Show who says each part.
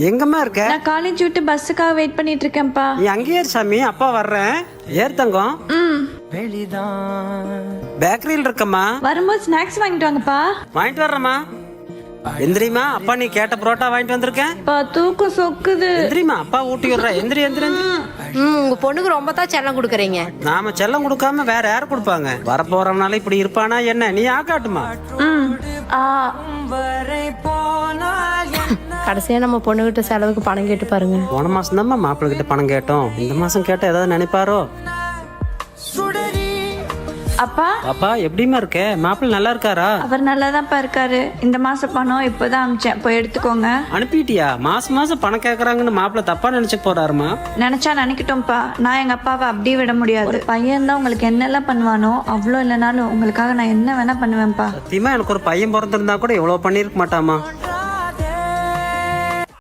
Speaker 1: எங்கம்மா இருக்க?
Speaker 2: நான் காலேஜ் விட்டு பஸ்ஸுக்காக வெயிட் பண்ணிட்டு இருக்கேன்ப்பா.
Speaker 1: நீ அங்கேயே இரு சாமி, அப்பா வர்றேன். ஏறு தங்கம். பேக்கரியில் இருக்கம்மா.
Speaker 2: வரும்போது ஸ்நாக்ஸ் வாங்கிட்டு வாங்கப்பா.
Speaker 1: வாங்கிட்டு வர்றேம்மா. எந்திரிமா, அப்பா நீ கேட்ட புரோட்டா வாங்கிட்டு வந்திருக்கேன்.
Speaker 2: தூக்கம் சொக்குது.
Speaker 1: எந்திரிமா, அப்பா ஊட்டி விடுறேன். எந்திரி எந்திரி.
Speaker 3: உங்க பொண்ணுக்கு ரொம்ப தான் செல்லம் கொடுக்குறீங்க.
Speaker 1: நாம செல்லம் கொடுக்காம வேற யாரு கொடுப்பாங்க? வரப்போறவனால இப்படி இருப்பானா என்ன? நீ ஆக்காட்டுமா.
Speaker 3: கடைசியா நம்ம பொண்ணுகிட்ட செலவுக்கு பணம் கேட்டு பாருங்க.
Speaker 1: போன மாசம் தான் மாப்பிள்ளை கிட்ட பணம் கேட்டோம். இந்த மாசம் கேட்ட ஏதாவது நினைப்பாரோ?
Speaker 2: அப்பா
Speaker 1: அப்பா எப்படிமா இருக்க? மாப்பிள்ளை நல்லா இருக்காரா?
Speaker 2: அவர் நல்லாதான்ப்பா இருக்காரு. இந்த மாசம் பணம் இப்பதான் அனுப்பிச்சேன், போய் எடுத்துக்கோங்க.
Speaker 1: அனுப்பிட்டியா? மாசம் மாசம் பணம் கேக்குறாங்கன்னு மாப்பிள்ளை தப்பா நினைச்சு போறாருமா.
Speaker 2: நினைச்சா நினைக்கட்டும்ப்பா, நான் எங்க அப்பாவை அப்படியே விட முடியாது. பையன் தான் உங்களுக்கு என்னெல்லாம் பண்ணுவானோ அவ்வளோ இல்லைனாலும் உங்களுக்காக நான் என்ன வேணா பண்ணுவேன்ப்பா.
Speaker 1: சத்தியமா எனக்கு ஒரு பையன் பிறந்திருந்தா கூட இவ்வளவு பண்ணிருக்க மாட்டாமா.